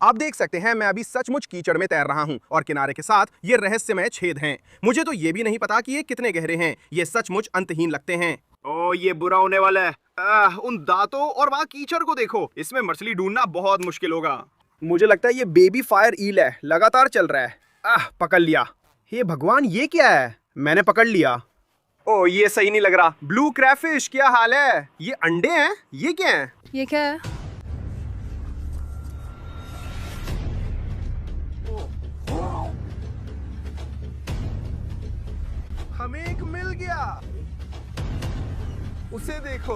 आप देख सकते हैं मैं अभी सचमुच कीचड़ में तैर रहा हूं और किनारे के साथ ये रहस्यमय छेद हैं। मुझे तो ये भी नहीं पता कि ये कितने गहरे हैं। ये सचमुच अंतहीन लगते हैं। ओ ये बुरा होने वाला है। उन दांतों और वहां कीचड़ को देखो। इसमें मछली ढूंढना बहुत मुश्किल होगा। मुझे लगता है ये बेबी फायर ईल है, लगातार चल रहा है। पकड़ लिया। हे भगवान, ये क्या है? मैंने पकड़ लिया। ओ ये सही नहीं लग रहा। ब्लू क्रैफिश, क्या हाल है? ये अंडे हैं? ये क्या है? ये क्या है? हमें एक मिल गया। उसे देखो।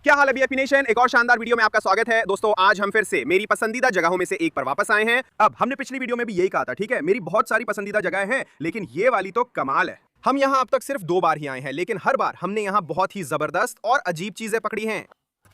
क्या हाल है बीएफपी नेशन? एक और शानदार वीडियो में आपका स्वागत है। दोस्तों आज हम फिर से मेरी पसंदीदा जगहों में से एक पर वापस आए हैं। अब हमने पिछली वीडियो में भी यही कहा था, ठीक है? मेरी बहुत सारी पसंदीदा जगह हैं, लेकिन ये वाली तो कमाल है। हम यहाँ अब तक सिर्फ 2 बार ही आए हैं, लेकिन हर बार हमने यहाँ बहुत ही जबरदस्त और अजीब चीजें पकड़ी हैं।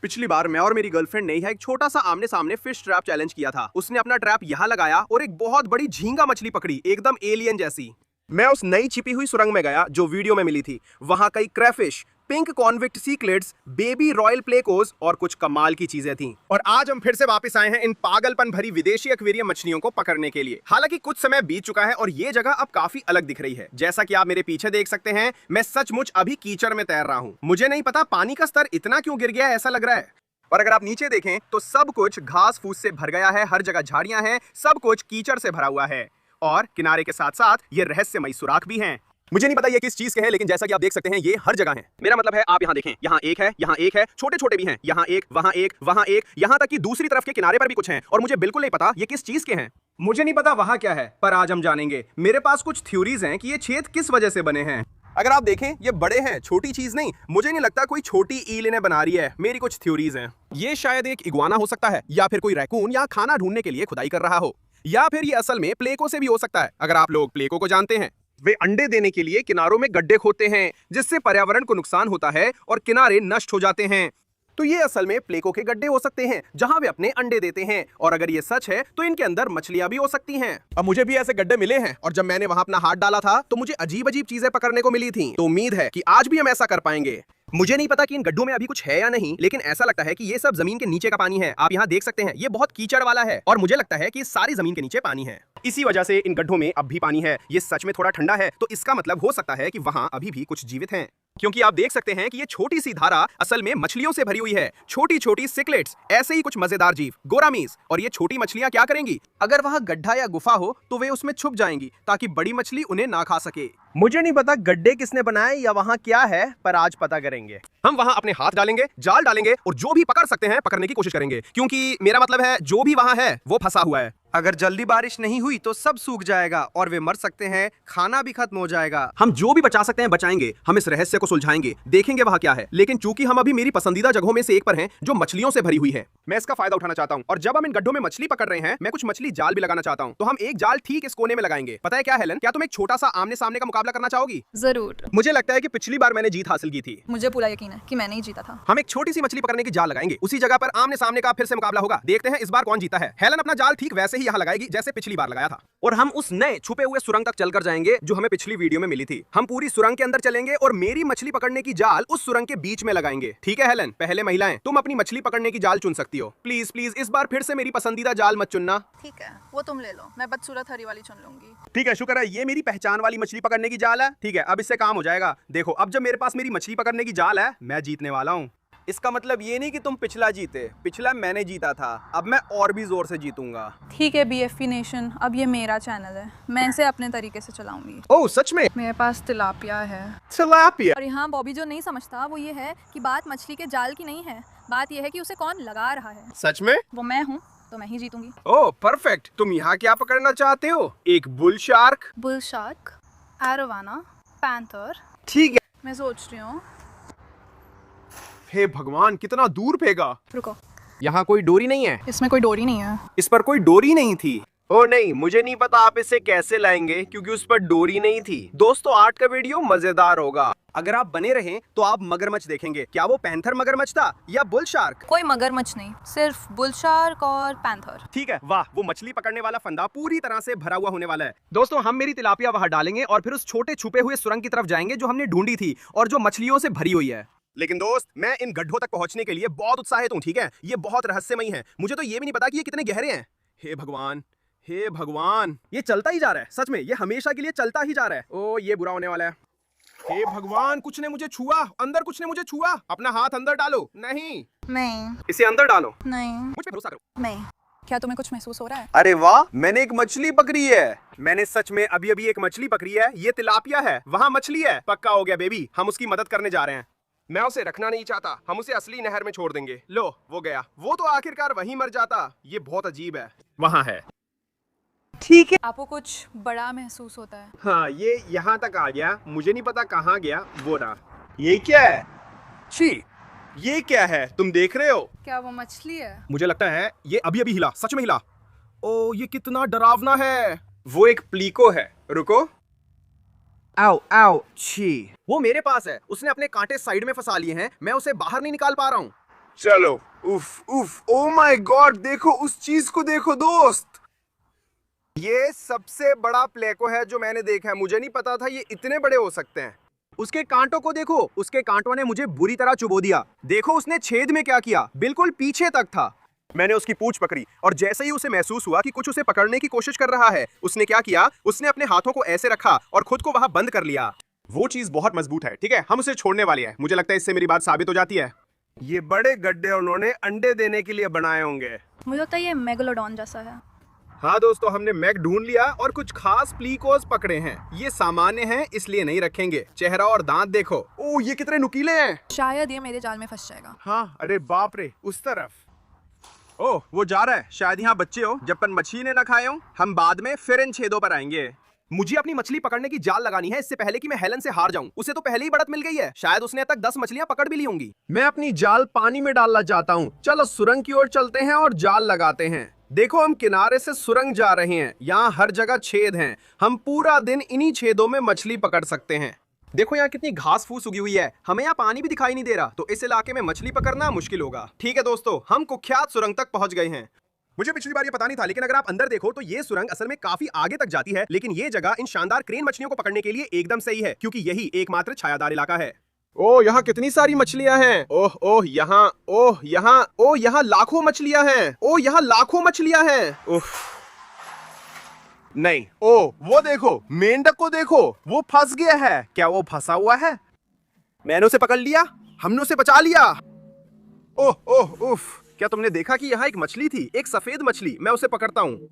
पिछली बार मैं और मेरी गर्लफ्रेंड ने एक छोटा सा आमने सामने फिश ट्रैप चैलेंज किया था। उसने अपना ट्रैप यहाँ लगाया और एक बहुत बड़ी झींगा मछली पकड़ी, एकदम एलियन जैसी। मैं उस नई छिपी हुई सुरंग में गया जो वीडियो में मिली थी। वहां कई crayfish, pink convict cichlids, baby royal plecos और कुछ कमाल की चीजें थीं। और आज हम फिर से वापस आए हैं इन पागलपन भरी विदेशी एक्वेरियम मछलियों को पकड़ने के लिए। हालांकि कुछ समय बीत चुका है और ये जगह अब काफी अलग दिख रही है। जैसा कि आप मेरे पीछे देख सकते हैं, मैं सचमुच अभी कीचड़ में तैर रहा हूँ। मुझे नहीं पता पानी का स्तर इतना क्यों गिर गया है, ऐसा लग रहा है। और अगर आप नीचे देखें तो सब कुछ घास फूस से भर गया है, हर जगह झाड़ियां हैं, सब कुछ कीचड़ से भरा हुआ है। और किनारे के साथ साथ ये रहस्यमयी सुराख भी हैं। मुझे नहीं पता ये किस चीज के हैं, लेकिन जैसा कि आप देख सकते हैं ये हर जगह हैं। मेरा मतलब है, आप यहाँ देखें, यहाँ एक है, यहाँ एक है, छोटे छोटे भी हैं, यहाँ एक, वहाँ एक, वहाँ एक, यहाँ तक कि दूसरी तरफ के किनारे पर भी कुछ हैं। और मुझे बिल्कुल नहीं पता ये किस चीज के हैं। मुझे नहीं पता वहाँ क्या है, पर आज हम जानेंगे। मेरे पास कुछ थ्योरीज हैं कि ये छेद किस वजह से बने हैं। अगर आप देखें ये बड़े हैं, छोटी चीज नहीं। मुझे नहीं लगता कोई छोटी ईल इन्हें बना रही है। मेरी कुछ थ्योरीज हैं। ये शायद एक इग्वाना हो सकता है, या फिर कोई रैकून या खाना ढूंढने के लिए खुदाई कर रहा हो, या फिर ये असल में प्लेको से भी हो सकता है। अगर आप लोग प्लेको को जानते हैं, वे अंडे देने के लिए किनारों में गड्ढे खोदते हैं, जिससे पर्यावरण को नुकसान होता है और किनारे नष्ट हो जाते हैं। तो ये असल में प्लेको के गड्ढे हो सकते हैं, जहां वे अपने अंडे देते हैं। और अगर ये सच है तो इनके अंदर मछलियां भी हो सकती हैं। अब मुझे भी ऐसे गड्ढे मिले हैं, और जब मैंने वहां अपना हाथ डाला था तो मुझे अजीब अजीब चीजें पकड़ने को मिली थी। तो उम्मीद है कि आज भी हम ऐसा कर पाएंगे। मुझे नहीं पता कि इन गड्ढों में अभी कुछ है या नहीं, लेकिन ऐसा लगता है कि ये सब जमीन के नीचे का पानी है। आप यहाँ देख सकते हैं, ये बहुत कीचड़ वाला है और मुझे लगता है कि सारी जमीन के नीचे पानी है। इसी वजह से इन गड्ढों में अब भी पानी है। ये सच में थोड़ा ठंडा है, तो इसका मतलब हो सकता है कि वहाँ अभी भी कुछ जीवित हैं। क्योंकि आप देख सकते हैं कि ये छोटी सी धारा असल में मछलियों से भरी हुई है। छोटी छोटी सिकलेट्स, ऐसे ही कुछ मजेदार जीव, गोरामीज। और ये छोटी मछलियां क्या करेंगी? अगर वहां गड्ढा या गुफा हो तो वे उसमें छुप जाएंगी, ताकि बड़ी मछली उन्हें ना खा सके। मुझे नहीं पता गड्ढे किसने बनाए या वहां क्या है, पर आज पता करेंगे। हम वहां अपने हाथ डालेंगे, जाल डालेंगे और जो भी पकड़ सकते हैं पकड़ने की कोशिश करेंगे। क्योंकि मेरा मतलब है, जो भी वहां है वो फंसा हुआ है। अगर जल्दी बारिश नहीं हुई तो सब सूख जाएगा और वे मर सकते हैं, खाना भी खत्म हो जाएगा। हम जो भी बचा सकते हैं बचाएंगे। हम इस रहस्य को सुलझाएंगे, देखेंगे वहां क्या है। लेकिन चूंकि हम अभी मेरी पसंदीदा जगहों में से एक पर हैं, जो मछलियों से भरी हुई है, मैं इसका फायदा उठाना चाहता हूं। और जब हम इन गड्ढों में मछली पकड़ रहे हैं, मैं कुछ मछली जाल भी लगाना चाहता हूं। तो हम एक जाल ठीक इस कोने में लगाएंगे। पता है क्या हेलन, क्या तुम एक छोटा सा आमने सामने का मुकाबला करना चाहोगी? जरूर। मुझे लगता है कि पिछली बार मैंने जीत हासिल की थी। मुझे पूरा यकीन है कि मैंने ही जीता था। हम एक छोटी सी मछली पकड़ने की जाल लगाएंगे, उसी जगह पर आमने सामने का फिर से मुकाबला होगा। देखते हैं इस बार कौन जीता है। हेलन अपना जाल ठीक वैसे ही यहाँ लगाएगी जैसे पिछली बार लगाया था। और हम उस नए छुपे हुए सुरंग तक चलकर जाएंगे जो हमें पिछली वीडियो में मिली थी। हम पूरी सुरंग के अंदर चलेंगे और मेरी मछली पकड़ने की जाल उस सुरंग के बीच में लगाएंगे। ठीक है हेलन? पहले महिलाएं, तुम अपनी मछली पकड़ने की जाल चुन सकती हो। प्लीज प्लीज इस बार फिर से मेरी पसंदीदा जाल मत चुनना। ठीक है, वो तुम ले लो, मैं बदसूरत हरी वाली चुन लूंगी। ठीक है, शुक्र है ये मेरी पहचान वाली मछली पकड़ने की जाल है। ठीक है, अब इससे काम हो जाएगा। देखो, अब जब मेरे पास मेरी मछली पकड़ने की जाल है, मैं जीतने वाला हूँ। इसका मतलब ये नहीं कि तुम पिछला जीते, पिछला मैंने जीता था। अब मैं और भी जोर से जीतूंगा। ठीक है बीएफपी नेशन, अब ये मेरा चैनल है, मैं इसे अपने तरीके से चलाऊंगी। ओह सच में? मेरे पास तिलापिया है। तिलापिया? और यहाँ बॉबी जो नहीं समझता वो ये है कि बात मछली के जाल की नहीं है, बात ये है कि उसे कौन लगा रहा है। सच में? वो मैं हूँ, तो मैं ही जीतूंगी। ओह परफेक्ट। तुम यहाँ क्या पकड़ना चाहते हो? एक bull shark? Bull shark, arowana, panther. ठीक है, मैं सोच रही हूँ। हे भगवान, कितना दूर फेंका। रुको, यहाँ कोई डोरी नहीं है। इसमें कोई डोरी नहीं है। इस पर कोई डोरी नहीं थी। ओ नहीं, मुझे नहीं पता आप इसे कैसे लाएंगे, क्योंकि उस पर डोरी नहीं थी। दोस्तों आज का वीडियो मजेदार होगा। अगर आप बने रहें तो आप मगरमच्छ देखेंगे। क्या वो पैंथर मगरमच्छ था या बुल शार्क? कोई मगरमच्छ नहीं, सिर्फ बुल शार्क और पैंथर। ठीक है, वाह, वो मछली पकड़ने वाला फंदा पूरी तरह से भरा हुआ होने वाला है। दोस्तों हम मेरी तिलापिया वहां डालेंगे और फिर उस छोटे छुपे हुए सुरंग की तरफ जाएंगे जो हमने ढूंढी थी और जो मछलियों से भरी हुई है। लेकिन दोस्त, मैं इन गड्ढों तक पहुंचने के लिए बहुत उत्साहित हूँ, ठीक है? ये बहुत रहस्यमयी है। मुझे तो ये भी नहीं पता कि ये कितने गहरे हैं। हे भगवान, हे भगवान, ये चलता ही जा रहा है। सच में ये हमेशा के लिए चलता ही जा रहा है। ओ, ये बुरा होने वाला है। हे भगवान, कुछ ने मुझे छुआ, अंदर कुछ ने मुझे छुआ। अपना हाथ अंदर डालो। नहीं, नहीं, इसे अंदर डालो। नहीं, मुझ पे भरोसा करो। नहीं। क्या तुम्हें कुछ महसूस हो रहा है? अरे वाह, मैंने एक मछली पकड़ी है। मैंने सच में अभी अभी एक मछली पकड़ी है। ये तिलापिया है, वहाँ मछली है। पक्का हो गया बेबी, हम उसकी मदद करने जा रहे हैं। मैं उसे रखना नहीं चाहता, हम उसे असली नहर में छोड़ देंगे। लो, वो गया। वो तो आखिरकार वहीं मर जाता। ये बहुत अजीब है। वहाँ है। ठीक है। आपको कुछ बड़ा महसूस होता है? हाँ, ये यहाँ तक आ गया। मुझे नहीं पता कहाँ गया। वो रहा। ये क्या है? छी, ये क्या है? तुम देख रहे हो? क्या वो मछली है? मुझे लगता है ये अभी अभी हिला, सच में हिला। ओ, ये कितना डरावना है। वो एक प्लीको है। रुको। आओ आओ, छी। वो मेरे पास है। उसने अपने कांटे साइड में फंसा लिए हैं। मैं उसे बाहर नहीं निकाल पा रहा हूँ। चलो। उफ उफ, ओ माय गॉड, देखो उस चीज को, देखो दोस्त। ये सबसे बड़ा प्लेको है जो मैंने देखा है। मुझे नहीं पता था ये इतने बड़े हो सकते हैं। उसके कांटों को देखो, उसके कांटों ने मुझे बुरी तरह चुबो दिया। देखो उसने छेद में क्या किया, बिल्कुल पीछे तक था। मैंने उसकी पूंछ पकड़ी और जैसे ही उसे महसूस हुआ कि कुछ उसे पकड़ने की कोशिश कर रहा है, उसने क्या किया, उसने अपने हाथों को ऐसे रखा और खुद को वहां बंद कर लिया। वो चीज बहुत मजबूत है, ठीक है? हम उसे छोड़ने वाले हैं। मुझे लगता है इससे मेरी बात साबित हो जाती है। ये बड़े गड्ढे उन्होंने अंडे देने के लिए बनाए होंगे। मुझे लगता है ये मेगालोडॉन जैसा है। हाँ दोस्तों, हमने मैक ढूंढ लिया और कुछ खास प्लीकोस पकड़े हैं। ये सामान्य हैं, इसलिए नहीं रखेंगे। चेहरा और दांत देखो। ओह, ये कितने नुकीले हैं। शायद ये मेरे जाल में फंस जाएगा। हाँ, अरे बाप रे, उस तरफ। ओह, वो जा रहा है। शायद यहाँ बच्चे हो। जब तक मछली ने ना खाए हो, हम बाद में फिर इन छेदों पर आएंगे। मुझे अपनी मछली पकड़ने की जाल लगानी है इससे पहले कि मैं हेलन से हार जाऊं। उसे तो पहले ही बढ़त मिल गई है। शायद उसने अब तक 10 मछलियां पकड़ भी ली होंगी। मैं अपनी जाल पानी में डालना चाहता हूँ। चलो सुरंग की ओर चलते हैं और जाल लगाते हैं। देखो, हम किनारे से सुरंग जा रहे हैं। यहाँ हर जगह छेद हैं। हम पूरा दिन इन्हीं छेदों में मछली पकड़ सकते हैं। देखो यहाँ कितनी घास फूस उगी हुई है। हमें यहाँ पानी भी दिखाई नहीं दे रहा, तो इस इलाके में मछली पकड़ना मुश्किल होगा। ठीक है दोस्तों, हम कुख्यात सुरंग तक पहुंच गए हैं। मुझे पिछली बार ये पता नहीं था, लेकिन अगर आप अंदर देखो तो ये सुरंग असल में काफी आगे तक जाती है। लेकिन ये जगह इन शानदार क्रेन मछलियों को पकड़ने के लिए एकदम सही है, क्योंकि यही एकमात्र छायादार इलाका है। ओह, यहाँ कितनी सारी मछलियां हैं। ओह ओह, यहाँ, ओह यहाँ, ओह यहाँ लाखों मछलियां हैं। ओह यहाँ लाखों मछलियां हैं। उफ, नहीं। ओह, वो देखो, मेंढक को देखो, वो फंस गया है। क्या वो फंसा हुआ है? मैंने उसे पकड़ लिया। हमने उसे बचा लिया। ओह ओह, उफ। क्या तुमने देखा कि यहाँ एक मछली थी, एक सफेद मछली? मैं उसे पकड़ता हूँ।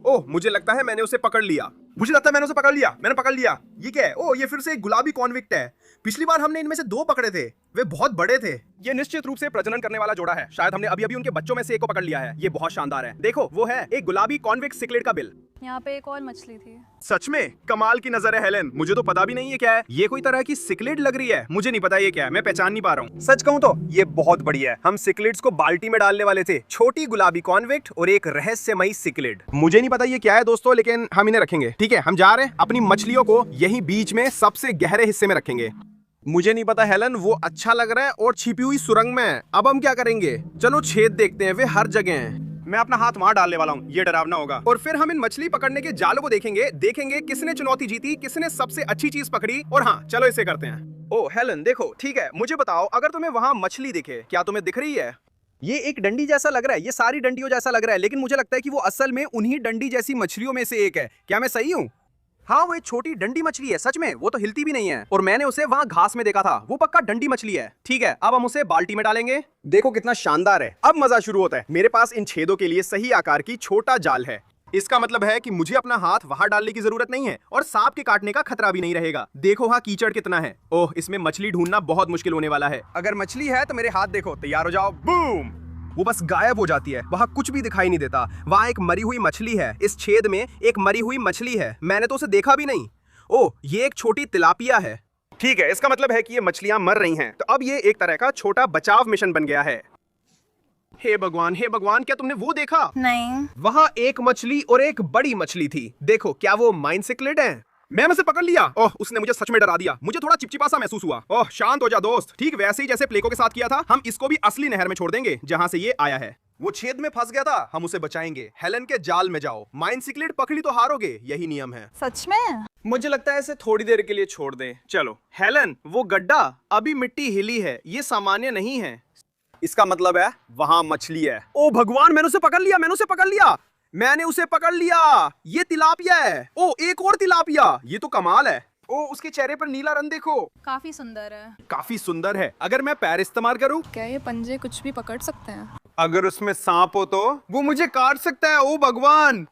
ओह, मुझे लगता है मैंने उसे पकड़ लिया। मैंने उसे पकड़ लिया। मैंने पकड़ लिया। ये क्या है? ओह, ये फिर से एक गुलाबी कॉन्विक्ट है। पिछली बार हमने इनमें से 2 पकड़े थे। वे बहुत बड़े थे। ये निश्चित रूप से प्रजनन करने वाला जोड़ा है। शायद हमने अभी अभी उनके बच्चों में से एक को पकड़ लिया है। ये बहुत शानदार है। देखो, वो है एक गुलाबी कॉन्विक्ट सिक्लेट का बिल। यहाँ पे एक और मछली थी। सच में कमाल की नजर है हेलन। मुझे तो पता भी नहीं है क्या है। ये कोई तरह की सिक्लेट लग रही है। मुझे नहीं पता ये क्या है, मैं पहचान नहीं पा रहा हूँ। सच कहूँ तो ये बहुत बड़ी है। हम सिक्लेट्स को बाल्टी में डालने वाले थे। छोटी गुलाबी कॉन्विक्ट और एक रहस्यमयी सिक्लेट। मुझे नहीं पता ये क्या है दोस्तों, लेकिन हम इन्हें रखेंगे। ठीक है, हम जा रहे हैं। अपनी मछलियों को यही बीच में सबसे गहरे हिस्से में रखेंगे। मुझे नहीं पता हेलन, वो अच्छा लग रहा है और छिपी हुई सुरंग में है। अब हम क्या करेंगे? चलो छेद देखते हैं, वे हर जगह हैं। मैं अपना हाथ वहां डालने वाला हूँ। ये डरावना होगा। और फिर हम इन मछली पकड़ने के जालों को देखेंगे किसने चुनौती जीती, किसने सबसे अच्छी चीज पकड़ी। और हाँ, चलो इसे करते हैं। ओ हेलन, देखो, ठीक है, मुझे बताओ, अगर तुम्हें वहां मछली दिखे, क्या तुम्हें दिख रही है? ये एक डंडी जैसा लग रहा है। ये सारी डंडियों जैसा लग रहा है, लेकिन मुझे लगता है कि वो असल में उन्हीं डंडी जैसी मछलियों में से एक है। क्या मैं सही हूँ? हाँ, वो एक छोटी डंडी मछली है। सच में, वो तो हिलती भी नहीं है। और मैंने उसे वहाँ घास में देखा था। वो पक्का डंडी मछली है। ठीक है, अब हम उसे बाल्टी में डालेंगे। देखो कितना शानदार है। अब मजा शुरू होता है। मेरे पास इन छेदों के लिए सही आकार की छोटा जाल है। इसका मतलब है कि मुझे अपना हाथ वहां डालने की जरूरत नहीं है और सांप के काटने का खतरा भी नहीं रहेगा। देखो वहाँ कीचड़ कितना है। ओह, इसमें मछली ढूंढना बहुत मुश्किल होने वाला है। अगर मछली है तो मेरे हाथ देखो, तैयार हो जाओ। बूम! वो बस गायब हो जाती है। वहाँ कुछ भी दिखाई नहीं देता। वहाँ एक मरी हुई मछली है। इस छेद में एक मरी हुई मछली है। मैंने तो उसे देखा भी नहीं। ओह, ये एक छोटी तिलापिया है। ठीक है, इसका मतलब है कि ये मछलियां मर रही हैं। तो अब ये एक तरह का छोटा बचाव मिशन बन गया है। हे भगवान, हे भगवान, क्या तुमने वो देखा? नहीं। वहाँ एक मछली और एक बड़ी मछली थी। देखो, क्या वो माइन सिक्लेट है? मैं उसे पकड़ लिया। ओह, उसने मुझे सच में डरा दिया। मुझे थोड़ा चिपचिपा सा महसूस हुआ। ओह, शांत हो जा दोस्त। ठीक वैसे ही जैसे प्लेको के साथ किया था, हम इसको भी असली नहर में छोड़ देंगे जहां से ये आया है। वो छेद में फंस गया था, हम उसे बचाएंगे। हेलन के जाल में जाओ, माइन सिकलेट पकड़ी तो हारोगे, यही नियम है। सच में? मुझे लगता है इसे थोड़ी देर के लिए छोड़ दें। चलो हेलन, वो गड्ढा अभी मिट्टी हिली है, ये सामान्य नहीं है। इसका मतलब है वहां मछली है। ओ भगवान, मैंने उसे पकड़ लिया, मैंने उसे पकड़ लिया, मैंने उसे पकड़ लिया। ये तिलापिया है। ओ एक और तिलापिया, ये तो कमाल है। ओ उसके चेहरे पर नीला रंग देखो, काफी सुंदर है। काफी सुंदर है। अगर मैं पैर इस्तेमाल करूं, क्या ये पंजे कुछ भी पकड़ सकते हैं? अगर उसमें सांप हो तो वो मुझे काट सकता है। ओ भगवान,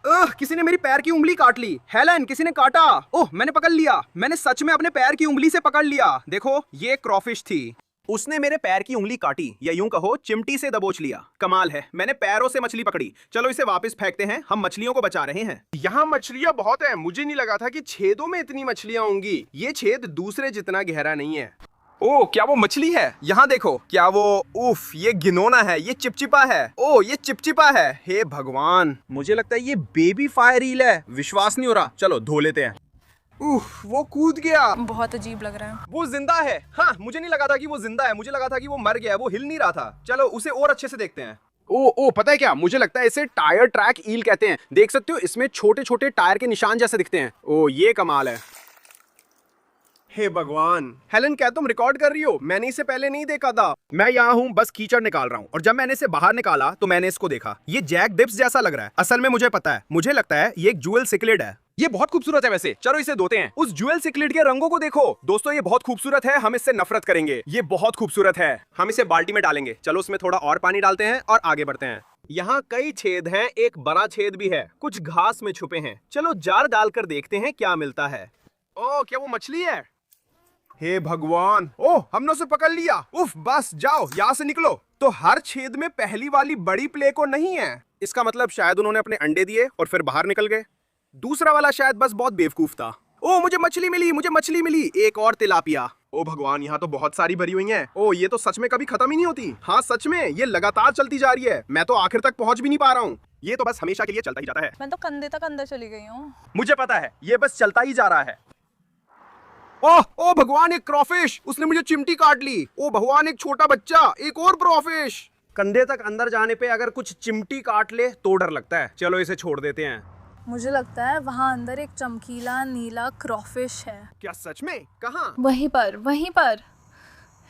किसी ने मेरी पैर की उंगली काट ली। हेलन, किसी ने काटा। ओह मैंने पकड़ लिया, मैंने सच में अपने पैर की उंगली से पकड़ लिया। देखो ये क्रॉफिश थी, उसने मेरे पैर की उंगली काटी, या यूं कहो चिमटी से दबोच लिया। कमाल है, मैंने पैरों से मछली पकड़ी। चलो इसे वापस फेंकते हैं, हम मछलियों को बचा रहे हैं। यहाँ मछलियां बहुत हैं, मुझे नहीं लगा था कि छेदों में इतनी मछलियां होंगी। ये छेद दूसरे जितना गहरा नहीं है। ओ क्या वो मछली है? यहाँ देखो, क्या वो, उफ ये घिनौना है, ये चिपचिपा है। ओ ये चिपचिपा है, हे भगवान, मुझे लगता है ये बेबी फायर ईल है। विश्वास नहीं हो रहा, चलो धो लेते हैं। वो कूद गया। बहुत अजीब लग रहा है। वो जिंदा है। हाँ मुझे नहीं लगा था कि वो जिंदा है, मुझे लगा था कि वो मर गया है, वो हिल नहीं रहा था। चलो उसे और अच्छे से देखते हैं। ओ पता है क्या, मुझे लगता है इसे टायर ट्रैक ईल कहते हैं। देख सकते हो इसमें छोटे छोटे टायर के निशान जैसे दिखते हैं। ओ ये कमाल है। हे भगवान, हेलन क्या तुम रिकॉर्ड कर रही हो? मैंने इसे पहले नहीं देखा था। मैं यहाँ हूँ बस कीचड़ निकाल रहा हूँ, और जब मैंने इसे बाहर निकाला तो मैंने इसको देखा। ये जैक डिप्स जैसा लग रहा है। असल में मुझे पता है, मुझे लगता है ये एक जूअल सिक्लेड है। ये बहुत खूबसूरत है वैसे, चलो इसे धोते हैं। उस जूअल सिक्लेड के रंगों को देखो दोस्तों, ये बहुत खूबसूरत है, हम इससे नफरत करेंगे। ये बहुत खूबसूरत है, हम इसे बाल्टी में डालेंगे। चलो उसमें थोड़ा और पानी डालते हैं और आगे बढ़ते हैं। यहाँ कई छेद हैं, एक बड़ा छेद भी है, कुछ घास में छुपे हैं। चलो जार डालकर देखते हैं क्या मिलता है। ओ क्या वो मछली है? हे भगवान, ओह हमने उसे पकड़ लिया। उफ बस जाओ यहाँ से निकलो। तो हर छेद में पहली वाली बड़ी प्ले को नहीं है। इसका मतलब शायद उन्होंने अपने अंडे दिए और फिर बाहर निकल गए। दूसरा वाला शायद बस बहुत बेवकूफ था। ओ मुझे मछली मिली, मुझे मछली मिली, एक और तिलापिया। ओ भगवान, यहाँ तो बहुत सारी भरी हुई हैं। ओ ये तो सच में कभी खत्म ही नहीं होती। हाँ सच में ये लगातार चलती जा रही है, मैं तो आखिर तक पहुंच भी नहीं पा रहा हूँ। ये तो बस हमेशा के लिए चलता ही जाता है। मैं तो कंधे तक अंदर चली गई हूँ। मुझे पता है, ये बस चलता ही जा रहा है। ओ भगवान, एक क्रॉफिश, उसने मुझे चिमटी काट ली। ओ भगवान, एक छोटा बच्चा, एक और क्रॉफिश। कंधे तक अंदर जाने पे अगर कुछ चिमटी काट ले तो डर लगता है। चलो इसे छोड़ देते हैं। मुझे लगता है वहाँ अंदर एक चमकीला नीला क्रॉफिश है। क्या सच में? कहाँ? वहीं पर, वहीं पर।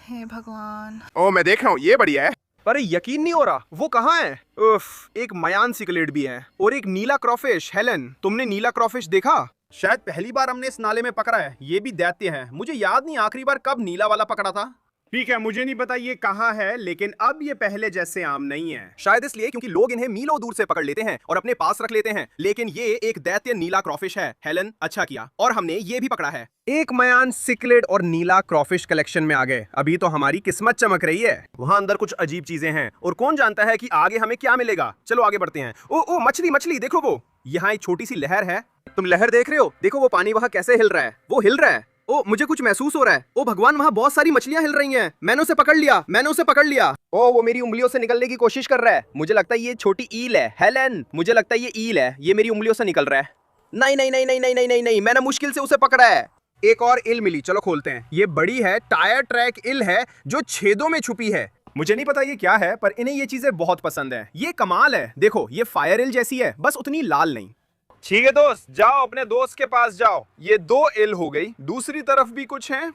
हे भगवान। ओ मैं देख रहा हूँ, ये बढ़िया है। पर यकीन नहीं हो रहा, वो कहाँ है? उफ, एक मयान सिकलेट भी है और एक नीला क्रॉफिश। हेलन, तुमने नीला क्रॉफिश देखा? शायद पहली बार हमने इस नाले में पकड़ा है। ये भी दैत्य है। मुझे याद नहीं आखिरी बार कब नीला वाला पकड़ा था। ठीक है, मुझे नहीं पता ये कहाँ है, लेकिन अब ये पहले जैसे आम नहीं है। शायद इसलिए क्योंकि लोग इन्हें मीलों दूर से पकड़ लेते हैं और अपने पास रख लेते हैं। लेकिन ये एक दैत्य नीला क्रॉफिश है। हेलन अच्छा किया, और हमने ये भी पकड़ा है। एक मयान सिकलेट और नीला क्रॉफिश कलेक्शन में आ गए। अभी तो हमारी किस्मत चमक रही है। वहाँ अंदर कुछ अजीब चीजें हैं और कौन जानता है कि आगे हमें क्या मिलेगा। चलो आगे बढ़ते हैं। ओ मछली मछली देखो, वो यहाँ एक छोटी सी लहर है। तुम लहर देख रहे हो? देखो वो पानी वहाँ कैसे हिल रहा है, वो हिल रहा है। ओ मुझे कुछ महसूस हो रहा है। ओ भगवान, वहाँ बहुत सारी मछलियां हिल रही हैं। मैंने उसे पकड़ लिया, मैंने उसे पकड़ लिया। ओ वो मेरी उंगलियों से निकलने की कोशिश कर रहा है। मुझे लगता है ये छोटी ईल है। हेलन, मुझे लगता है ये ईल है, ये मेरी उंगलियों से निकल रहा है। नहीं नहीं नहीं नहीं नहीं नहीं नहीं नहीं, मैंने मुश्किल से उसे पकड़ा है। एक और इल मिली, चलो खोलते हैं। ये बड़ी है, टायर ट्रैक इल है जो छेदों में छुपी है। मुझे नहीं पता ये क्या है, पर इन्हें ये चीजें बहुत पसंद है। ये कमाल है, देखो ये फायर इल जैसी है, बस उतनी लाल नहीं। ठीक है दोस्त, जाओ अपने दोस्त के पास जाओ। ये 2 इल हो गई, दूसरी तरफ भी कुछ है।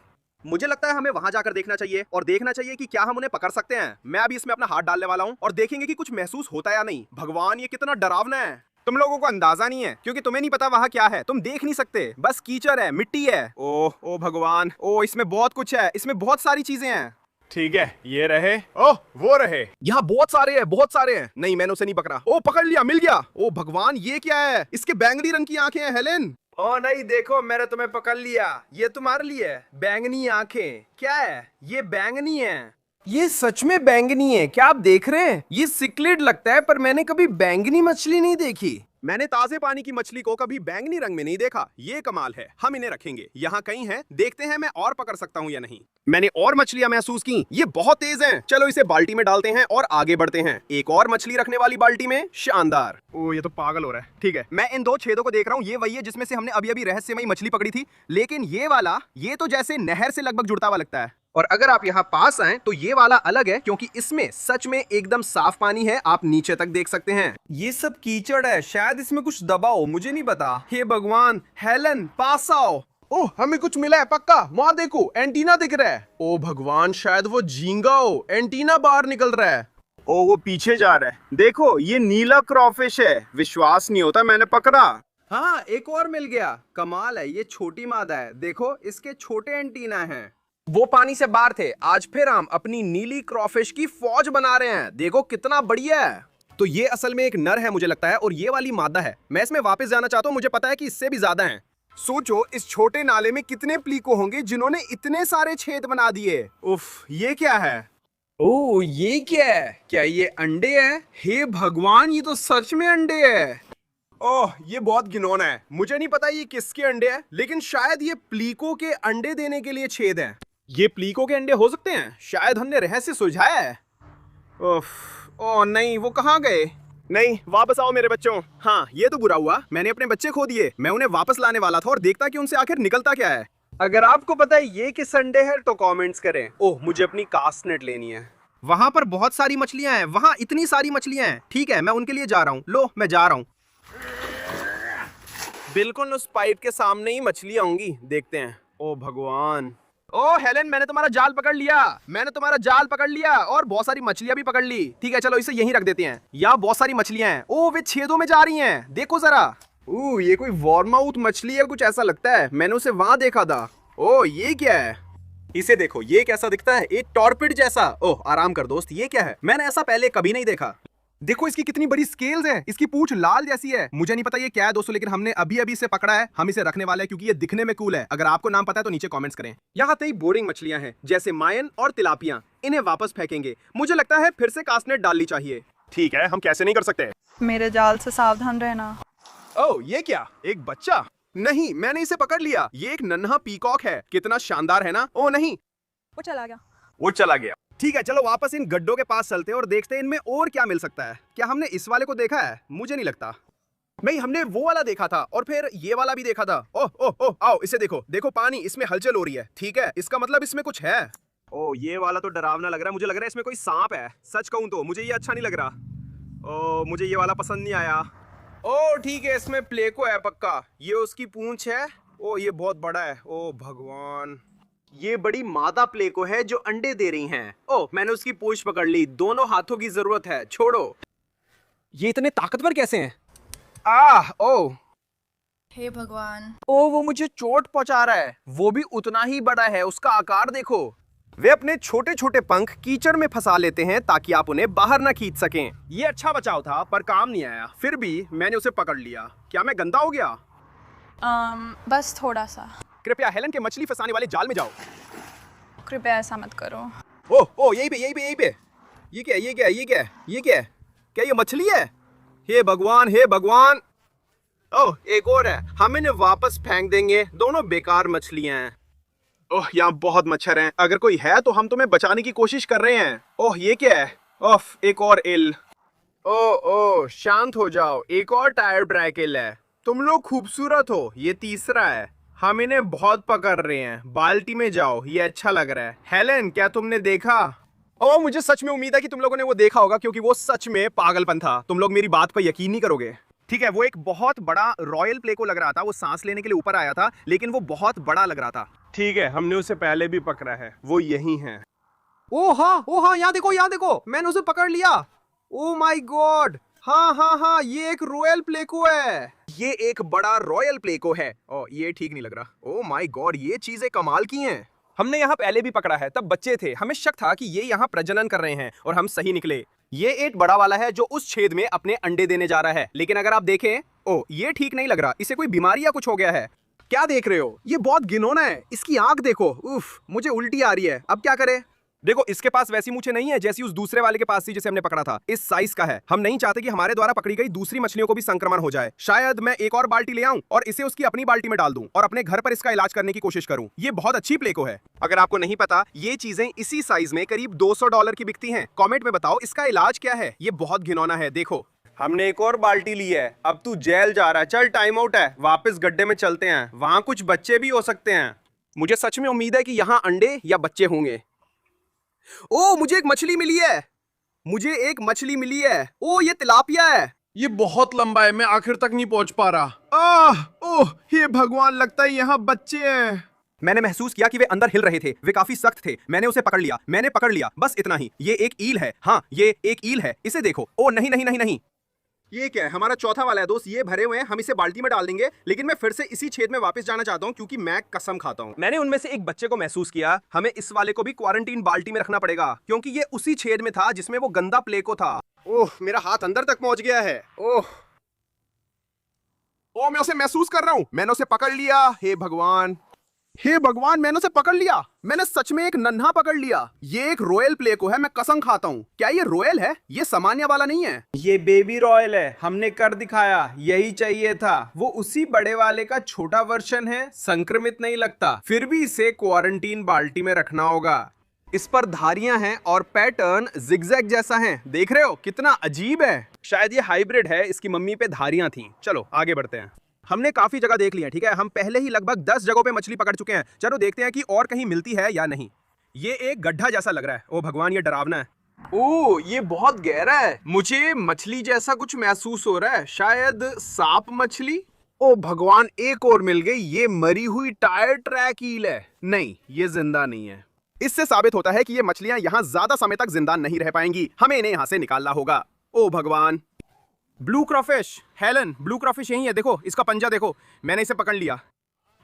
मुझे लगता है हमें वहां जाकर देखना चाहिए और देखना चाहिए कि क्या हम उन्हें पकड़ सकते हैं। मैं अभी इसमें अपना हाथ डालने वाला हूं और देखेंगे कि कुछ महसूस होता है या नहीं। भगवान, ये कितना डरावना है। तुम लोगों को अंदाजा नहीं है क्योंकि तुम्हें नहीं पता वहां क्या है, तुम देख नहीं सकते, बस कीचड़ है, मिट्टी है। ओ भगवान, ओ इसमें बहुत कुछ है, इसमें बहुत सारी चीजें हैं। ठीक है, ये रहे, ओह वो रहे। यहाँ बहुत सारे हैं, बहुत सारे हैं। नहीं मैंने उसे नहीं पकड़ा। ओ पकड़ लिया, मिल गया। ओ भगवान, ये क्या है? इसके बैंगनी रंग की आंखें हैं। हेलेन, ओ नहीं देखो, मैंने तुम्हें पकड़ लिया, ये तुम्हारे लिए है। बैंगनी आंखें, क्या है ये? बैंगनी है, ये सच में बैंगनी है। क्या आप देख रहे हैं? ये सिक्लेट लगता है, पर मैंने कभी बैंगनी मछली नहीं देखी। मैंने ताजे पानी की मछली को कभी बैंगनी रंग में नहीं देखा। ये कमाल है, हम इन्हें रखेंगे। यहाँ कहीं हैं, देखते हैं मैं और पकड़ सकता हूँ या नहीं। मैंने और मछलियां महसूस की, ये बहुत तेज हैं। चलो इसे बाल्टी में डालते हैं और आगे बढ़ते हैं। एक और मछली रखने वाली बाल्टी में, शानदार। ओ ये तो पागल हो रहा है। ठीक है, मैं इन 2 छेदों को देख रहा हूँ। ये वही है जिसमें से हमने अभी अभी रहस्यमयी मछली पकड़ी थी, लेकिन ये वाला, ये तो जैसे नहर से लगभग जुड़ता हुआ लगता है। और अगर आप यहाँ पास आए तो ये वाला अलग है क्योंकि इसमें सच में एकदम साफ पानी है, आप नीचे तक देख सकते हैं। ये सब कीचड़ है, शायद इसमें कुछ दबाओ, मुझे नहीं पता। हे भगवान, हेलन पास आओ। ओह, हमें कुछ मिला है पक्का। वहां देखो, एंटीना दिख रहा है। ओ भगवान, शायद वो झींगा हो, एंटीना बाहर निकल रहा है। ओ वो पीछे जा रहा है। देखो ये नीला क्रॉफिश है, विश्वास नहीं होता, मैंने पकड़ा। हाँ, एक और मिल गया। कमाल है, ये छोटी मादा है, देखो इसके छोटे एंटीना हैं। वो पानी से बाहर थे, आज फिर हम अपनी नीली क्रॉफिश की फौज बना रहे हैं। देखो कितना बढ़िया है। तो ये असल में एक नर है मुझे लगता है, और ये वाली मादा है। मैं इसमें वापस जाना चाहता हूँ, मुझे पता है कि इससे भी ज्यादा हैं। सोचो इस छोटे नाले में कितने प्लीको होंगे जिन्होंने इतने सारे छेद बना दिए। उफ, ये क्या है? ओह, ये क्या है? क्या ये अंडे हैं? हे भगवान, ये तो सच में अंडे हैं। ओह, ये बहुत घिनौना है। मुझे नहीं पता ये किसके अंडे हैं, लेकिन शायद ये प्लीको के अंडे देने के लिए छेद हैं। ये प्लीको के अंडे हो सकते हैं, शायद हमने रहस्य सुलझाया है। उफ, ओह नहीं, वो कहाँ गए? नहीं, वापस आओ मेरे बच्चों। हाँ, ये तो बुरा हुआ, मैंने अपने बच्चे खो दिए। मैं उन्हें वापस लाने वाला था और देखता कि उनसे आखिर निकलता क्या है। अगर आपको पता है ये किस अंडे है तो कमेंट्स करें। ओह, मुझे अपनी कास्ट नेट लेनी है। वहां पर बहुत सारी मछलियां हैं, वहां इतनी सारी मछलियां हैं। ठीक है, मैं उनके लिए जा रहा हूँ। लो, मैं जा रहा हूँ। बिल्कुल उस पाइप के सामने ही मछलियां होंगी, देखते हैं। ओ भगवान। ओ हेलन, मैंने तुम्हारा जाल पकड़ लिया। मैंने तुम्हारा जाल पकड़ लिया और बहुत सारी मछलियां भी पकड़ ली। ठीक है, चलो इसे यहीं रख देते हैं। यहाँ बहुत सारी मछलियां हैं। ओ, वे छेदों में जा रही हैं, देखो जरा। ये कोई वॉरमाउथ मछली है, कुछ ऐसा लगता है। मैंने उसे वहां देखा था। ओ, ये क्या है? इसे देखो, ये कैसा दिखता है? एक टॉर्पिड जैसा। ओह, आराम कर दोस्त, ये क्या है? मैंने ऐसा पहले कभी नहीं देखा। देखो इसकी कितनी बड़ी स्केल्स हैं, इसकी पूंछ लाल जैसी है। मुझे नहीं पता ये क्या है दोस्तों, लेकिन हमने अभी अभी इसे पकड़ा है। हम इसे रखने वाले हैं क्योंकि ये दिखने में कूल है। अगर आपको नाम पता है तो नीचे कमेंट्स करें। यहाँ कई बोरिंग मछलियां हैं, जैसे मायन और तिलापियां। इन्हें वापस फेंकेंगे। मुझे लगता है फिर से कास्टनेट डालनी चाहिए। ठीक है, हम कैसे नहीं कर सकते। मेरे जाल से सावधान रहना। ओह, ये क्या? एक बच्चा? नहीं, मैंने इसे पकड़ लिया। ये एक नन्हा पीकॉक है। कितना शानदार है ना? ओ नहीं, वो चला गया। वो चला गया। ठीक है, चलो वापस इन गड्ढों के पास चलते हैं और देखते हैं इनमें और क्या मिल सकता है। क्या हमने इस वाले को देखा है? मुझे नहीं लगता। नहीं, हमने वो वाला देखा था और फिर ये वाला भी देखा था। ओह ओह ओह, आओ इसे देखो। देखो पानी, इसमें हलचल हो रही है। ठीक है, इसका मतलब इसमें कुछ है। ओह, ये वाला तो डरावना लग रहा है। मुझे लग रहा है इसमें कोई सांप है। सच कहूं तो मुझे ये अच्छा नहीं लग रहा। ओह, मुझे ये वाला पसंद नहीं आया। ओह ठीक है, इसमें प्लेको है पक्का। ये उसकी पूंछ है। ओह, ये बहुत बड़ा है। ओह भगवान, ये बड़ी मादा प्लेको है जो अंडे दे रही हैं। ओह, मैंने उसकी पूंछ पकड़ ली। दोनों हाथों की जरूरत है, छोड़ो। ये इतने ताकतवर कैसे हैं? ओह, हे भगवान। ओह, वो मुझे चोट पहुंचा रहा है। वो भी उतना ही बड़ा है, उसका आकार देखो। वे अपने छोटे छोटे पंख कीचड़ में फंसा लेते हैं ताकि आप उन्हें बाहर ना खींच सकें। ये अच्छा बचाव था पर काम नहीं आया। फिर भी मैंने उसे पकड़ लिया। क्या मैं गंदा हो गया? बस थोड़ा सा। कृपया हेलन के मछली फंसाने वाले जाल में जाओ। कृपया ऐसा मत करो। ओह ओह, यहीं पे यहीं पे यहीं पे। ये क्या, ये क्या, ये क्या, ये क्या? क्या ये मछली है? हे भगवान, हे भगवान। ओह, एक और है। हम इन्हें वापस फेंक देंगे। दोनों बेकार मछलियां हैं। ओह, यहाँ बहुत मच्छर हैं। अगर कोई है तो हम तुम्हें बचाने की कोशिश कर रहे हैं। ओह, ये क्या है? ओह, एक और इल। ओह ओह, शांत हो जाओ। एक और टायर ब्रैकिल है। तुम लोग खूबसूरत हो। ये तीसरा है। हम इन्हें बहुत पकड़ रहे हैं। बाल्टी में जाओ, ये अच्छा लग रहा है। हेलन, क्या तुमने देखा? ओह, मुझे सच में उम्मीद है कि तुम लोगों ने वो देखा होगा क्योंकि वो सच में पागलपन था। तुम लोग मेरी बात पर यकीन नहीं करोगे। ठीक है, वो एक बहुत बड़ा रॉयल प्लेको लग रहा था। वो सांस लेने के लिए ऊपर आया था, लेकिन वो बहुत बड़ा लग रहा था। ठीक है, हमने उसे पहले भी पकड़ा है। वो यही है। ओह हाँ, यहाँ देखो, यहाँ देखो, मैंने उसे पकड़ लिया। ओह माय गॉड, हाँ, ये एक रॉयल प्लेको है। ये एक बड़ा रॉयल प्लेको है। ओह, ये ठीक नहीं लग रहा। ओह माय गॉड, ये चीजें कमाल की हैं। हमने यहाँ पहले भी पकड़ा है, तब बच्चे थे। हमें शक था कि ये यहाँ प्रजनन कर रहे हैं और हम सही निकले। ये एक बड़ा वाला है जो उस छेद में अपने अंडे देने जा रहा है, लेकिन अगर आप देखें, ओह ये ठीक नहीं लग रहा। इसे कोई बीमारी या कुछ हो गया है। क्या देख रहे हो? ये बहुत घिनौना है। इसकी आंख देखो। उफ, मुझे उल्टी आ रही है। अब क्या करें? देखो, इसके पास वैसी मूंछें नहीं है जैसी उस दूसरे वाले के पास थी जिसे हमने पकड़ा था। इस साइज का है। हम नहीं चाहते कि हमारे द्वारा पकड़ी गई दूसरी मछलियों को भी संक्रमण हो जाए। शायद मैं एक और बाल्टी ले आऊं और इसे उसकी अपनी बाल्टी में डाल दूं और अपने घर पर इसका इलाज करने की कोशिश करूं। ये बहुत अच्छी प्लेको है। अगर आपको नहीं पता, ये चीजें इसी साइज में करीब $200 की बिकती हैं। कमेंट में बताओ इसका इलाज क्या है। ये बहुत घिनौना है। देखो, हमने एक और बाल्टी ली है। अब तू जेल जा रहा है। चल, टाइम आउट है। वापस गड्ढे में चलते हैं। वहां कुछ बच्चे भी हो सकते हैं। मुझे सच में उम्मीद है कि यहाँ अंडे या बच्चे होंगे। ओ मुझे एक मछली मिली है, मुझे एक मछली मिली है। ओ ये तिलापिया है। ये बहुत लंबा है, मैं आखिर तक नहीं पहुंच पा रहा। ओह हे भगवान, लगता है यहाँ बच्चे हैं। मैंने महसूस किया कि वे अंदर हिल रहे थे, वे काफी सख्त थे। मैंने उसे पकड़ लिया, मैंने पकड़ लिया, बस इतना ही। ये एक ईल है, हाँ ये एक ईल है, इसे देखो। ओ नहीं नहीं नहीं नहीं, ये क्या है? हमारा चौथा वाला है दोस्त, ये भरे हुए हैं, हम इसे बाल्टी में डाल देंगे। लेकिन मैं फिर से इसी छेद में वापस जाना चाहता हूँ क्योंकि मैं कसम खाता हूँ। मैंने उनमें से एक बच्चे को महसूस किया, हमें इस वाले को भी क्वारंटीन बाल्टी में रखना पड़ेगा क्योंकि ये उसी छेद में था जिसमें वो गंदा प्ले को था। ओह मेरा हाथ अंदर तक पहुंच गया है। ओह मैं उसे महसूस कर रहा हूं, मैंने उसे पकड़ लिया। हे भगवान, हे भगवान, मैंने उसे पकड़ लिया। मैंने सच में एक नन्हा पकड़ लिया। ये एक रॉयल प्ले को है, मैं कसम खाता हूँ। क्या ये रॉयल है? ये सामान्य वाला नहीं है, ये बेबी रॉयल है। हमने कर दिखाया, यही चाहिए था। वो उसी बड़े वाले का छोटा वर्जन है, संक्रमित नहीं लगता। फिर भी इसे क्वारंटीन बाल्टी में रखना होगा। इस पर धारियां हैं और पैटर्न जिगजैग जैसा है। देख रहे हो कितना अजीब है? शायद ये हाइब्रिड है, इसकी मम्मी पे धारियां थी। चलो आगे बढ़ते हैं। हमने काफी जगह देख ली है, ठीक है। हम पहले ही लगभग 10 जगहों पे मछली पकड़ चुके हैं। चलो देखते हैं कि और कहीं मिलती है या नहीं। ये एक गड्ढा जैसा लग रहा है। ओ भगवान, ये डरावना है। ओ ये बहुत गहरा है, मुझे मछली जैसा कुछ महसूस हो रहा है, शायद सांप मछली। ओ भगवान, एक और मिल गई। ये मरी हुई टायर ट्रैक ईल है। नहीं, ये जिंदा नहीं है। इससे साबित होता है कि ये मछलियां यहाँ ज्यादा समय तक जिंदा नहीं रह पाएंगी। हमें इन्हें यहाँ से निकालना होगा। ओ भगवान, ब्लू क्रॉफिश। हेलन, ब्लू क्रॉफिश यही है, देखो इसका पंजा देखो। मैंने इसे पकड़ लिया।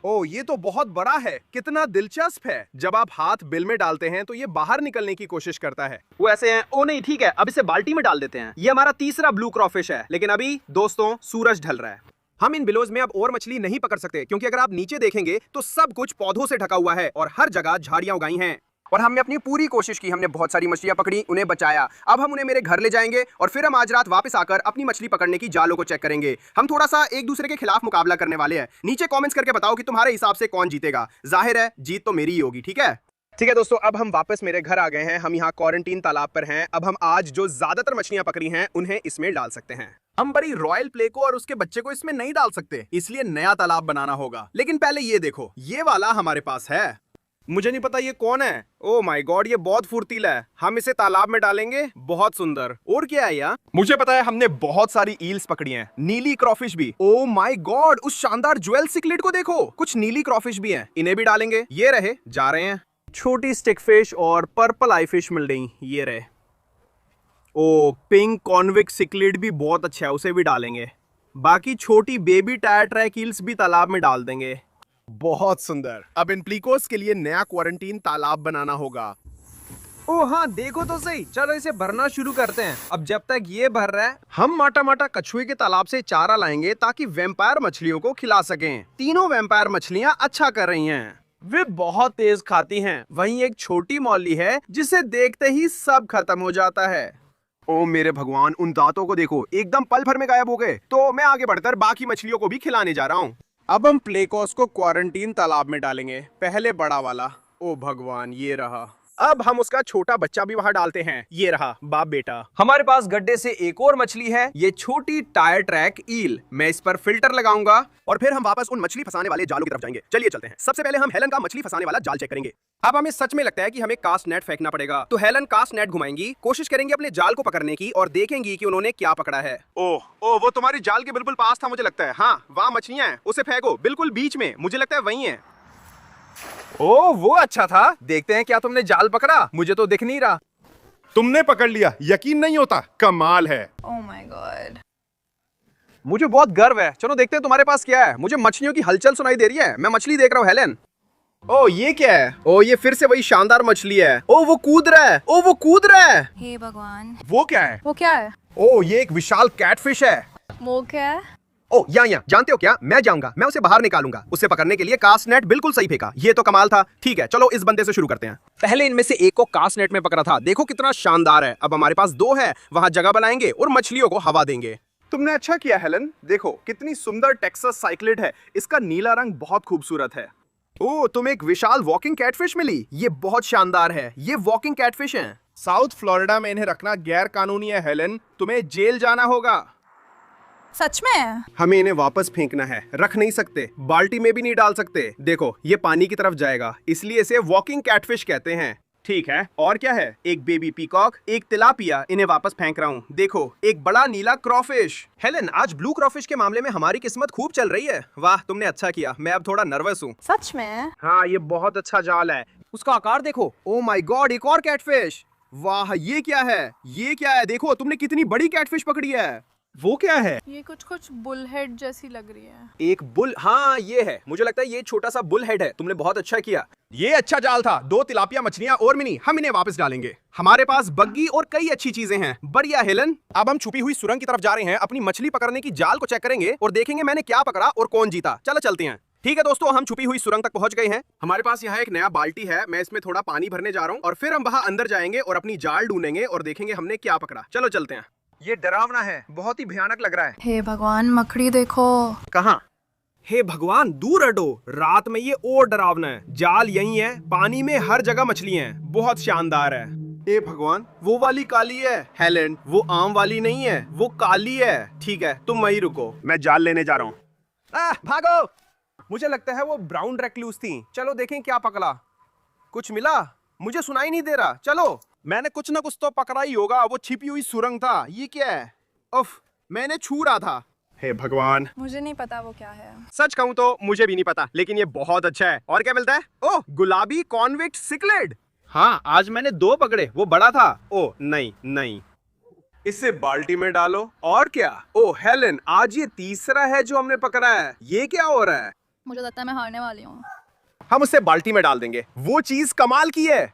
ओ ये तो बहुत बड़ा है, कितना दिलचस्प है। जब आप हाथ बिल में डालते हैं तो ये बाहर निकलने की कोशिश करता है। वो ऐसे हैं। ओ नहीं, ठीक है, अब इसे बाल्टी में डाल देते हैं। ये हमारा तीसरा ब्लू क्रॉफिश है। लेकिन अभी दोस्तों सूरज ढल रहा है, हम इन बिलोज में अब और मछली नहीं पकड़ सकते क्योंकि अगर आप नीचे देखेंगे तो सब कुछ पौधों से ढका हुआ है और हर जगह झाड़ियां उगाई हैं। और हमने अपनी पूरी कोशिश की, हमने बहुत सारी मछलियां पकड़ी, उन्हें बचाया। अब हम उन्हें मेरे घर ले जाएंगे और फिर हम आज रात वापस आकर अपनी मछली पकड़ने की जालों को चेक करेंगे। हम थोड़ा सा एक दूसरे के खिलाफ मुकाबला करने वाले हैं। नीचे कमेंट्स करके बताओ कि तुम्हारे हिसाब से कौन जीतेगा। जाहिर है जीत तो मेरी ही होगी, ठीक है? ठीक है दोस्तों, अब हम वापस मेरे घर आ गए हैं। हम यहाँ क्वारंटीन तालाब पर हैं। अब हम आज जो ज्यादातर मछलियां पकड़ी हैं उन्हें इसमें डाल सकते हैं। हम बड़ी रॉयल प्ले को और उसके बच्चे को इसमें नहीं डाल सकते, इसलिए नया तालाब बनाना होगा। लेकिन पहले ये देखो, ये वाला हमारे पास है। मुझे नहीं पता ये कौन है। ओह माय गॉड, ये बहुत फुर्तीला है। हम इसे तालाब में डालेंगे। बहुत सुंदर। और क्या है यार? मुझे पता है, हमने बहुत सारी ईल्स पकड़ी हैं, नीली क्रॉफिश भी। ओह माय गॉड, उस शानदार ज्वेल सिक्लेट को देखो। कुछ नीली क्रॉफिश भी हैं, इन्हें भी डालेंगे। ये रहे, जा रहे हैं। छोटी स्टिक फिश और पर्पल आई फिश मिल रही, ये रहे। ओ पिंक कॉन्विक सिक्लेट भी बहुत अच्छा है, उसे भी डालेंगे। बाकी छोटी बेबी टायर ट्रैक ईल्स भी तालाब में डाल देंगे। बहुत सुंदर। अब इन प्लीकोस के लिए नया क्वारंटीन तालाब बनाना होगा। ओ हाँ, देखो तो सही। चलो इसे भरना शुरू करते हैं। अब जब तक ये भर रहा है, हम माटा माटा कछुए के तालाब से चारा लाएंगे ताकि वैम्पायर मछलियों को खिला सकें। तीनों वैम्पायर मछलियां अच्छा कर रही हैं। वे बहुत तेज खाती हैं। वहीं एक छोटी मौली है जिसे देखते ही सब खत्म हो जाता है। ओ मेरे भगवान, उन दांतों को देखो, एकदम पल भर में गायब हो गए। तो मैं आगे बढ़कर बाकी मछलियों को भी खिलाने जा रहा हूँ। अब हम प्लेकोस को क्वारंटीन तालाब में डालेंगे, पहले बड़ा वाला। ओ भगवान, ये रहा। अब हम उसका छोटा बच्चा भी वहां डालते हैं, ये रहा बाप बेटा। हमारे पास गड्ढे से एक और मछली है, ये छोटी टायर ट्रैक ईल। मैं इस पर फिल्टर लगाऊंगा और फिर हम वापस उन मछली फंसाने वाले जालों की तरफ जाएंगे। चलिए चलते हैं। सबसे पहले हम हेलन का मछली फंसाने वाला जाल चेक करेंगे। अब हमें सच में लगता है कि हमें कास्ट नेट फेंकना पड़ेगा। तो हेलन कास्ट नेट घुमाएंगी, कोशिश करेंगी अपने जाल को पकड़ने की और देखेंगी कि उन्होंने क्या पकड़ा है। ओह वो तुम्हारी जाल के बिल्कुल पास था, मुझे लगता है। हाँ, वहाँ मछलियां हैं, उसे फेंको बिल्कुल बीच में, मुझे लगता है वही है। ओह वो अच्छा था। देखते हैं क्या तुमने जाल पकड़ा, मुझे तो दिख नहीं रहा। तुमने पकड़ लिया, यकीन नहीं होता, कमाल है। ओह माय गॉड, मुझे बहुत गर्व है। चलो देखते हैं तुम्हारे पास क्या है। मुझे मछलियों की हलचल सुनाई दे रही है, मैं मछली देख रहा हूँ। हेलन, ओ ये क्या है? ओ ये फिर से वही शानदार मछली है। ओ वो कूद रहा है, ओ वो कूद रहा है। हे भगवान, वो क्या है? वो क्या है? ओ ये एक विशाल कैटफिश है। वो क्या है? ओ यहाँ जानते हो क्या, मैं जाऊंगा, मैं उसे बाहर निकालूंगा। उसे पकड़ने के लिए कास्ट नेट बिल्कुल सही फेंका, ये तो कमाल था। ठीक है, चलो इस बंदे से शुरू करते हैं। पहले इनमें से एक को कास्ट नेट में पकड़ा था, देखो कितना शानदार है। अब हमारे पास दो है, वहां जगह बनाएंगे और मछलियों को हवा देंगे। तुमने अच्छा किया हेलन, देखो कितनी सुंदर टेक्सास साइक्लिड है, इसका नीला रंग बहुत खूबसूरत है। ओ तुम्हें एक विशाल वॉकिंग कैटफिश मिली, ये बहुत शानदार है। ये वॉकिंग कैटफिश हैं। साउथ फ्लोरिडा में इन्हें रखना गैर कानूनी है हेलन, तुम्हें जेल जाना होगा। सच में? हमें इन्हें वापस फेंकना है, रख नहीं सकते, बाल्टी में भी नहीं डाल सकते। देखो ये पानी की तरफ जाएगा, इसलिए इसे वॉकिंग कैटफिश कहते हैं। ठीक है, और क्या है? एक बेबी पीकॉक, एक तिलापिया, इन्हें वापस फेंक रहा हूँ। देखो, एक बड़ा नीला क्रॉफिश। हेलन, आज ब्लू क्रॉफिश के मामले में हमारी किस्मत खूब चल रही है। वाह, तुमने अच्छा किया। मैं अब थोड़ा नर्वस हूँ। सच में? हाँ, ये बहुत अच्छा जाल है। उसका आकार देखो। ओ माय गॉड, एक और कैटफिश। वाह, ये क्या है? ये क्या है? देखो, तुमने कितनी बड़ी कैटफिश पकड़ी है। वो क्या है? ये कुछ बुलहेड जैसी लग रही है। एक बुल, हाँ ये है। मुझे लगता है ये छोटा सा बुल हेड है। तुमने बहुत अच्छा किया। ये अच्छा जाल था। 2 तिलापिया मछलियां और मिनी, हम इन्हें वापस डालेंगे। हमारे पास बग्गी और कई अच्छी चीजें हैं। बढ़िया हेलन। अब हम छुपी हुई सुरंग की तरफ जा रहे हैं। अपनी मछली पकड़ने की जाल को चेक करेंगे और देखेंगे मैंने क्या पकड़ा और कौन जीता। चलो चलते हैं। ठीक है दोस्तों, हम छुपी हुई सुरंग तक पहुंच गए हैं। हमारे पास यहाँ एक नया बाल्टी है। मैं इसमें थोड़ा पानी भरने जा रहा हूँ और फिर हम वहां अंदर जाएंगे और अपनी जाल ढूंढेंगे और देखेंगे हमने क्या पकड़ा। चलो चलते हैं। ये डरावना है, बहुत ही भयानक लग रहा है। हे भगवान, मकड़ी देखो। कहाँ? हे भगवान, दूर हटो। रात में ये और डरावना है। जाल यही है, पानी में हर जगह मछलियां हैं। बहुत शानदार है। हे भगवान, वो वाली काली है। हेलन, वो आम वाली नहीं है, वो काली है। ठीक है, तुम वहीं रुको, मैं जाल लेने जा रहा हूँ। भागो। मुझे लगता है वो ब्राउन रेक्लूस थी। चलो देखें क्या पकड़ा। कुछ मिला? मुझे सुनाई नहीं दे रहा। चलो, मैंने कुछ ना कुछ तो पकड़ा ही होगा। वो छिपी हुई सुरंग था। ये क्या है? उफ, मैंने छू रहा था। हे भगवान, मुझे नहीं पता वो क्या है। सच कहूं तो मुझे भी नहीं पता, लेकिन ये बहुत अच्छा है। और क्या मिलता है? ओह, गुलाबी कॉन्विक्ट सिक्लेड। हाँ, आज मैंने 2 पकड़े। वो बड़ा था। ओह नहीं नहीं, इसे बाल्टी में डालो। और क्या? ओह हेलन, आज ये तीसरा है जो हमने पकड़ा है। ये क्या हो रहा है? मुझे लगता है मैं हारने वाली हूँ। हम उसे बाल्टी में डाल देंगे। वो चीज कमाल की है।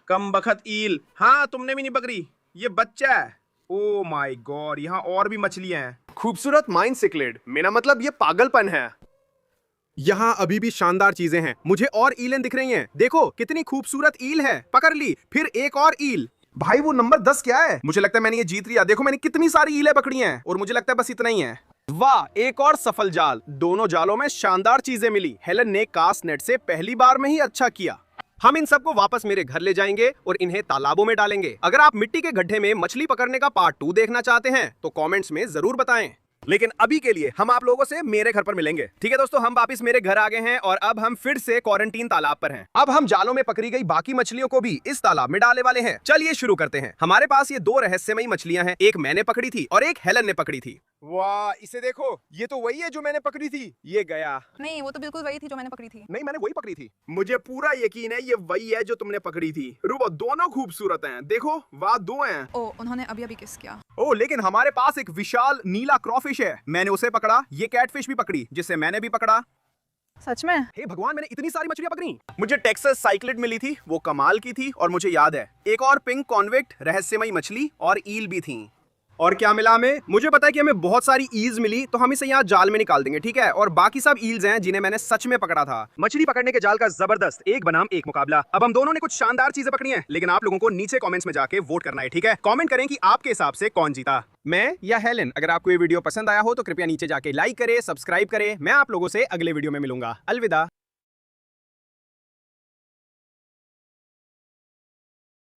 कम बखत ईल। हाँ, तुमने भी नहीं पकड़ी। ये बच्चा है। ओ माय गॉड, यहाँ और भी मछलियां हैं। खूबसूरत माइन सिक्लेड। मेरा मतलब ये पागलपन है। यहाँ अभी भी शानदार चीजें हैं। मुझे और ईलें दिख रही हैं। देखो कितनी खूबसूरत ईल है। पकड़ ली। फिर एक और ईल। भाई वो नंबर 10 क्या है? मुझे लगता है मैंने ये जीत लिया। देखो मैंने कितनी सारी ईलें पकड़ी हैं और मुझे लगता है बस इतना ही है। वाह, एक और सफल जाल। दोनों जालों में शानदार चीजें मिली। हेलन ने कास्ट नेट से पहली बार में ही अच्छा किया। हम इन सबको वापस मेरे घर ले जाएंगे और इन्हें तालाबों में डालेंगे। अगर आप मिट्टी के गड्ढे में मछली पकड़ने का पार्ट 2 देखना चाहते हैं तो कमेंट्स में जरूर बताएं। लेकिन अभी के लिए हम आप लोगों से मेरे घर पर मिलेंगे। ठीक है दोस्तों, हम वापस मेरे घर आ गए हैं और अब हम फिर से क्वारंटीन तालाब पर हैं। अब हम जालों में पकड़ी गई बाकी मछलियों को भी इस तालाब में डालने वाले हैं। चलिए शुरू करते हैं। हमारे पास ये 2 रहस्यमयी मछलियां हैं। एक मैंने पकड़ी थी और एक हेलन ने पकड़ी थी। वाह, इसे देखो, ये तो वही है जो मैंने पकड़ी थी। ये गया। नहीं, वो तो बिल्कुल वही थी जो मैंने पकड़ी थी। नहीं, मैंने वही पकड़ी थी। मुझे पूरा यकीन है ये वही है जो तुमने पकड़ी थी। रुको, दोनों खूबसूरत हैं। देखो, वहाँ 2 हैं। ओ, उन्होंने अभी अभी किस किया। ओ, लेकिन हमारे पास एक विशाल नीला क्रॉफिश है। मैंने उसे पकड़ा। ये कैटफिश भी पकड़ी, जिसे मैंने भी पकड़ा। सच में? हे भगवान, मैंने इतनी सारी मछलियां पकड़ी। मुझे टेक्सास साइक्लिड मिली थी। वो कमाल की थी और मुझे याद है एक और पिंक कॉन्विक्ट रहस्यमयी मछली और ईल भी थी। और क्या मिला हमें? मुझे पता है कि हमें बहुत सारी ईल्स मिली, तो हम इसे यहाँ जाल में निकाल देंगे। ठीक है, और बाकी सब ईल्स हैं जिन्हें मैंने सच में पकड़ा था। मछली पकड़ने के जाल का जबरदस्त 1 बनाम 1 मुकाबला। अब हम दोनों ने कुछ शानदार चीजें पकड़ी हैं, लेकिन आप लोगों को नीचे कमेंट्स में जाके वोट करना है। ठीक है, कमेंट करें कि आपके हिसाब से कौन जीता, मैं या हेलन। अगर आपको ये वीडियो पसंद आया हो तो कृपया नीचे जाके लाइक करें, सब्सक्राइब करें। मैं आप लोगों से अगले वीडियो में मिलूंगा। अलविदा।